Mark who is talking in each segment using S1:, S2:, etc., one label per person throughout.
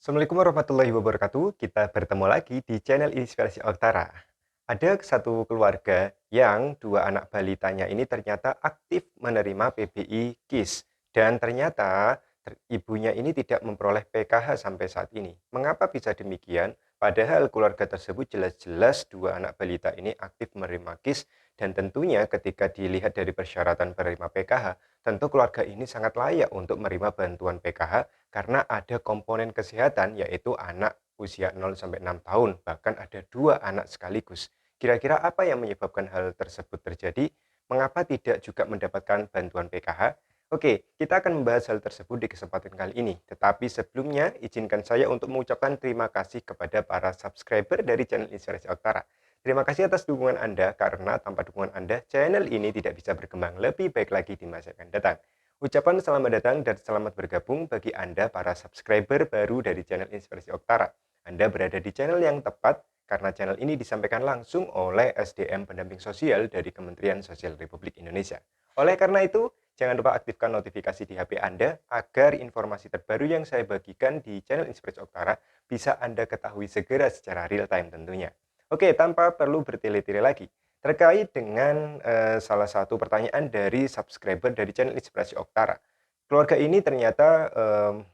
S1: Assalamualaikum warahmatullahi wabarakatuh. Kita bertemu lagi di channel Inspirasi Oktara. Ada satu keluarga yang dua anak balitanya ini ternyata aktif menerima PBI KIS. Dan ternyata ibunya ini tidak memperoleh PKH sampai saat ini. Mengapa bisa demikian? Padahal keluarga tersebut jelas-jelas dua anak balita ini aktif menerima KIS. Dan tentunya ketika dilihat dari persyaratan penerima PKH, tentu keluarga ini sangat layak untuk menerima bantuan PKH karena ada komponen kesehatan yaitu anak usia 0 sampai 6 tahun, bahkan ada dua anak sekaligus. Kira-kira apa yang menyebabkan hal tersebut terjadi? Mengapa tidak juga mendapatkan bantuan PKH? Oke, kita akan membahas hal tersebut di kesempatan kali ini. Tetapi sebelumnya, izinkan saya untuk mengucapkan terima kasih kepada para subscriber dari channel Inspirasi Oktara. Terima kasih atas dukungan Anda, karena tanpa dukungan Anda, channel ini tidak bisa berkembang lebih baik lagi di masa yang akan datang. Ucapan selamat datang dan selamat bergabung bagi Anda para subscriber baru dari channel Inspirasi Oktara. Anda berada di channel yang tepat karena channel ini disampaikan langsung oleh SDM Pendamping Sosial dari Kementerian Sosial Republik Indonesia. Oleh karena itu, jangan lupa aktifkan notifikasi di HP Anda agar informasi terbaru yang saya bagikan di channel Inspirasi Oktara bisa Anda ketahui segera secara real time tentunya. Oke, tanpa perlu bertele-tele lagi. Terkait dengan salah satu pertanyaan dari subscriber dari channel Inspirasi Oktara. Keluarga ini ternyata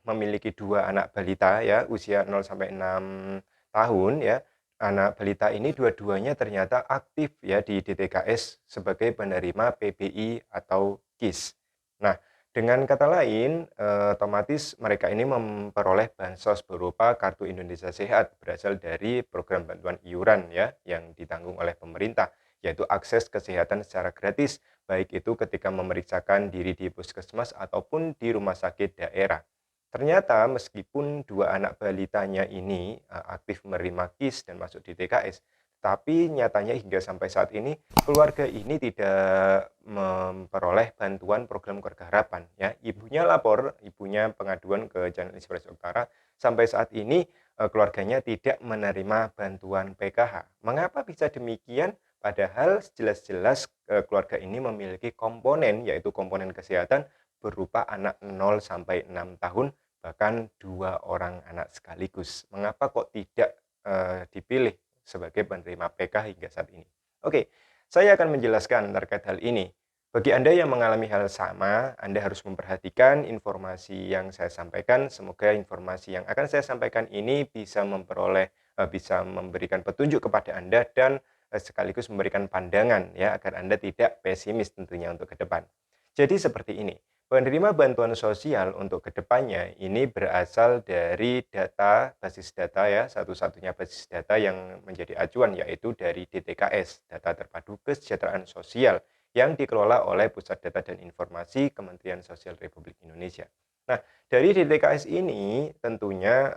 S1: memiliki dua anak balita ya, usia 0 sampai 6 tahun ya. Anak balita ini dua-duanya ternyata aktif ya di DTKS sebagai penerima PBI atau KIS. Nah, dengan kata lain, otomatis mereka ini memperoleh bansos berupa Kartu Indonesia Sehat berasal dari program bantuan iuran ya yang ditanggung oleh pemerintah, yaitu akses kesehatan secara gratis, baik itu ketika memeriksakan diri di puskesmas ataupun di rumah sakit daerah. Ternyata meskipun dua anak balitanya ini aktif menerima KIS dan masuk di TKS, tapi nyatanya hingga sampai saat ini keluarga ini tidak memperoleh bantuan program Keluarga Harapan ya. Ibunya lapor, ibunya pengaduan ke channel Inspirasi Utara, sampai saat ini keluarganya tidak menerima bantuan PKH. Mengapa bisa demikian? Padahal jelas-jelas keluarga ini memiliki komponen yaitu komponen kesehatan berupa anak 0 sampai 6 tahun, bahkan dua orang anak sekaligus. Mengapa kok tidak dipilih sebagai penerima PK hingga saat ini? Oke, saya akan menjelaskan terkait hal ini. Bagi Anda yang mengalami hal sama, Anda harus memperhatikan informasi yang saya sampaikan. Semoga informasi yang akan saya sampaikan ini bisa memberikan petunjuk kepada Anda dan sekaligus memberikan pandangan ya agar Anda tidak pesimis tentunya untuk ke depan. Jadi seperti ini. Penerima bantuan sosial untuk kedepannya ini berasal dari basis data ya, satu-satunya basis data yang menjadi acuan yaitu dari DTKS, Data Terpadu Kesejahteraan Sosial, yang dikelola oleh Pusat Data dan Informasi Kementerian Sosial Republik Indonesia. Nah, dari DTKS ini tentunya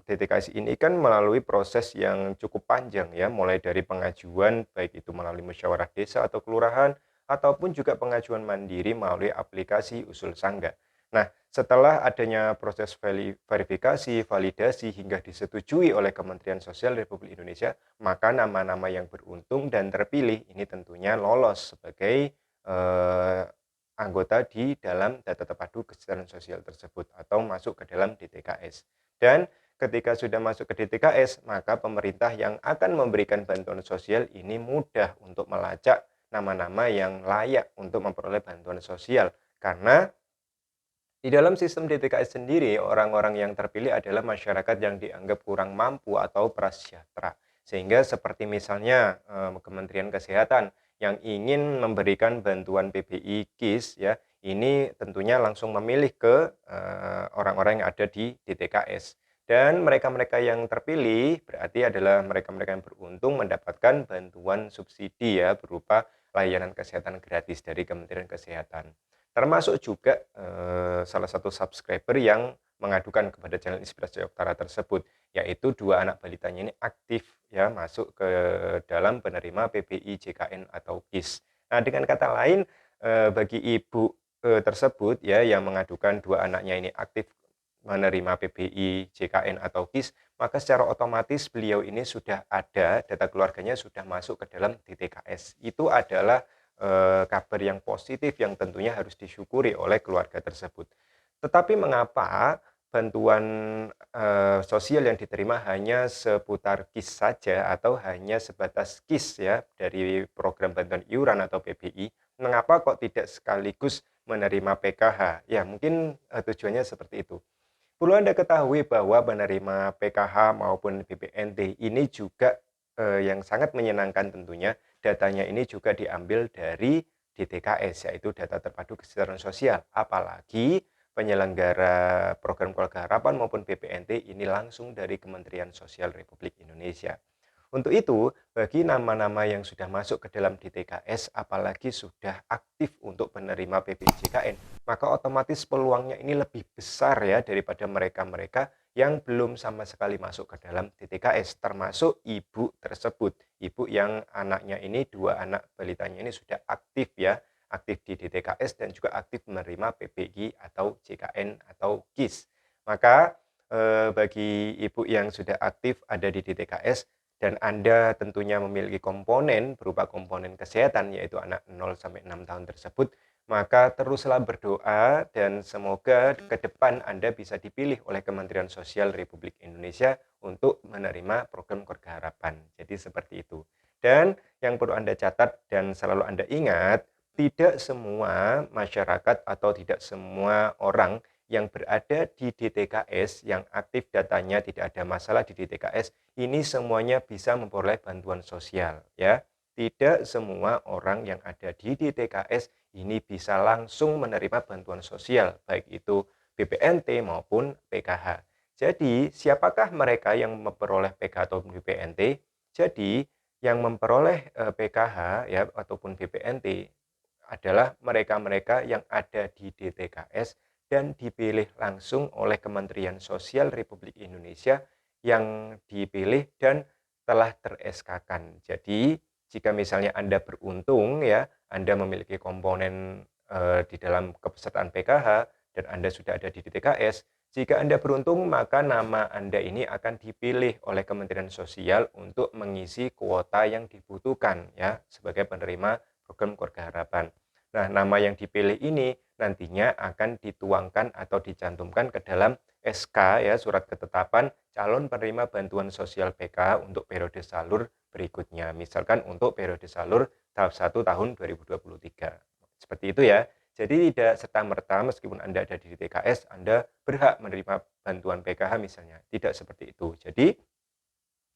S1: DTKS ini kan melalui proses yang cukup panjang ya, mulai dari pengajuan baik itu melalui musyawarah desa atau kelurahan, ataupun juga pengajuan mandiri melalui aplikasi Usul Sangga. Nah, setelah adanya proses verifikasi, validasi, hingga disetujui oleh Kementerian Sosial Republik Indonesia, maka nama-nama yang beruntung dan terpilih ini tentunya lolos sebagai anggota di dalam data terpadu kesejahteraan sosial tersebut atau masuk ke dalam DTKS. Dan ketika sudah masuk ke DTKS, maka pemerintah yang akan memberikan bantuan sosial ini mudah untuk melacak nama-nama yang layak untuk memperoleh bantuan sosial. Karena di dalam sistem DTKS sendiri, orang-orang yang terpilih adalah masyarakat yang dianggap kurang mampu atau prasejahtera. Sehingga seperti misalnya Kementerian Kesehatan yang ingin memberikan bantuan PBI KIS ya, ini tentunya langsung memilih ke orang-orang yang ada di DTKS. Dan mereka-mereka yang terpilih berarti adalah mereka-mereka yang beruntung mendapatkan bantuan subsidi ya berupa layanan kesehatan gratis dari Kementerian Kesehatan. Termasuk juga salah satu subscriber yang mengadukan kepada channel Inspirasi Oktara tersebut, yaitu dua anak balitanya ini aktif ya masuk ke dalam penerima PBI JKN atau KIS. Nah, dengan kata lain bagi ibu tersebut ya yang mengadukan dua anaknya ini aktif menerima PBI JKN atau KIS, maka secara otomatis beliau ini sudah ada data keluarganya sudah masuk ke dalam DTKS. Itu adalah kabar yang positif yang tentunya harus disyukuri oleh keluarga tersebut. Tetapi mengapa bantuan sosial yang diterima hanya seputar KIS saja atau hanya sebatas KIS ya dari program bantuan iuran atau PBI, mengapa kok tidak sekaligus menerima PKH? Ya mungkin tujuannya seperti itu. Perlu Anda ketahui bahwa penerima PKH maupun BPNT ini juga yang sangat menyenangkan tentunya, datanya ini juga diambil dari DTKS, yaitu Data Terpadu Kesejahteraan Sosial. Apalagi penyelenggara program keluarga harapan maupun BPNT ini langsung dari Kementerian Sosial Republik Indonesia. Untuk itu, bagi nama-nama yang sudah masuk ke dalam DTKS, apalagi sudah aktif untuk penerima PPJKN, maka otomatis peluangnya ini lebih besar ya daripada mereka-mereka yang belum sama sekali masuk ke dalam DTKS, termasuk ibu tersebut. Ibu yang anaknya ini, dua anak balitanya ini sudah aktif ya, aktif di DTKS dan juga aktif menerima PPI atau JKN atau KIS. Maka bagi ibu yang sudah aktif ada di DTKS, dan Anda tentunya memiliki komponen berupa komponen kesehatan yaitu anak 0 sampai 6 tahun tersebut, maka teruslah berdoa dan semoga ke depan Anda bisa dipilih oleh Kementerian Sosial Republik Indonesia untuk menerima program Keluarga Harapan. Jadi seperti itu. Dan yang perlu Anda catat dan selalu Anda ingat, tidak semua masyarakat atau tidak semua orang yang berada di DTKS yang aktif datanya tidak ada masalah di DTKS ini semuanya bisa memperoleh bantuan sosial ya. Tidak semua orang yang ada di DTKS ini bisa langsung menerima bantuan sosial baik itu BPNT maupun PKH. Jadi, siapakah mereka yang memperoleh PKH atau BPNT? Jadi, yang memperoleh PKH ya ataupun BPNT adalah mereka-mereka yang ada di DTKS dan dipilih langsung oleh Kementerian Sosial Republik Indonesia yang dipilih dan telah ter-SK-kan. Jadi, jika misalnya Anda beruntung ya, Anda memiliki komponen di dalam kepesertaan PKH dan Anda sudah ada di DTKS, jika Anda beruntung maka nama Anda ini akan dipilih oleh Kementerian Sosial untuk mengisi kuota yang dibutuhkan ya sebagai penerima program Keluarga Harapan. Nah, nama yang dipilih ini nantinya akan dituangkan atau dicantumkan ke dalam SK ya, surat ketetapan calon penerima bantuan sosial PKH untuk periode salur berikutnya. Misalkan untuk periode salur tahap 1 tahun 2023. Seperti itu ya. Jadi tidak serta-merta meskipun Anda ada di DTKS, Anda berhak menerima bantuan PKH misalnya. Tidak seperti itu. Jadi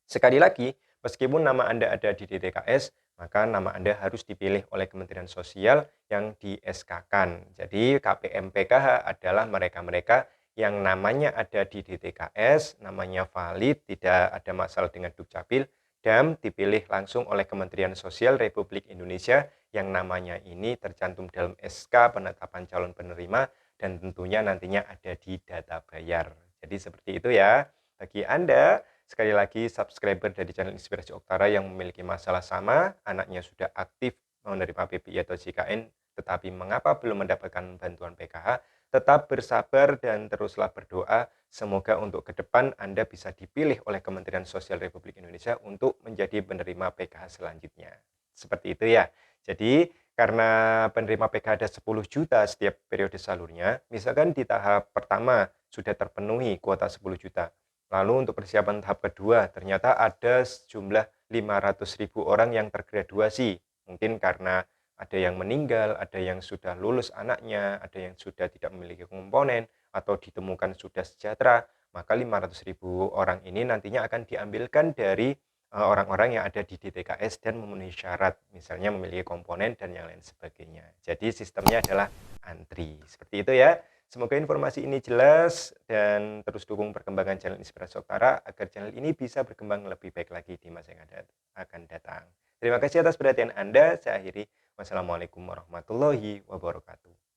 S1: sekali lagi, meskipun nama Anda ada di DTKS, maka nama Anda harus dipilih oleh Kementerian Sosial yang di-SK-kan. Jadi KPM PKH adalah mereka-mereka yang namanya ada di DTKS, namanya valid, tidak ada masalah dengan Dukcapil, dan dipilih langsung oleh Kementerian Sosial Republik Indonesia yang namanya ini tercantum dalam SK penetapan calon penerima dan tentunya nantinya ada di data bayar. Jadi seperti itu ya. Bagi Anda sekali lagi, subscriber dari channel Inspirasi Oktara yang memiliki masalah sama, anaknya sudah aktif menerima PPI atau JKN, tetapi mengapa belum mendapatkan bantuan PKH, tetap bersabar dan teruslah berdoa. Semoga untuk ke depan Anda bisa dipilih oleh Kementerian Sosial Republik Indonesia untuk menjadi penerima PKH selanjutnya. Seperti itu ya. Jadi, karena penerima PKH ada 10 juta setiap periode salurnya, misalkan di tahap pertama sudah terpenuhi kuota 10 juta, lalu untuk persiapan tahap kedua, ternyata ada sejumlah 500.000 orang yang tergraduasi. Mungkin karena ada yang meninggal, ada yang sudah lulus anaknya, ada yang sudah tidak memiliki komponen, atau ditemukan sudah sejahtera. Maka 500.000 orang ini nantinya akan diambilkan dari orang-orang yang ada di DTKS dan memenuhi syarat, misalnya memiliki komponen dan yang lain sebagainya. Jadi sistemnya adalah antri. Seperti itu ya. Semoga informasi ini jelas dan terus dukung perkembangan channel Inspirasi Oktara agar channel ini bisa berkembang lebih baik lagi di masa yang akan datang. Terima kasih atas perhatian Anda. Saya akhiri. Wassalamualaikum warahmatullahi wabarakatuh.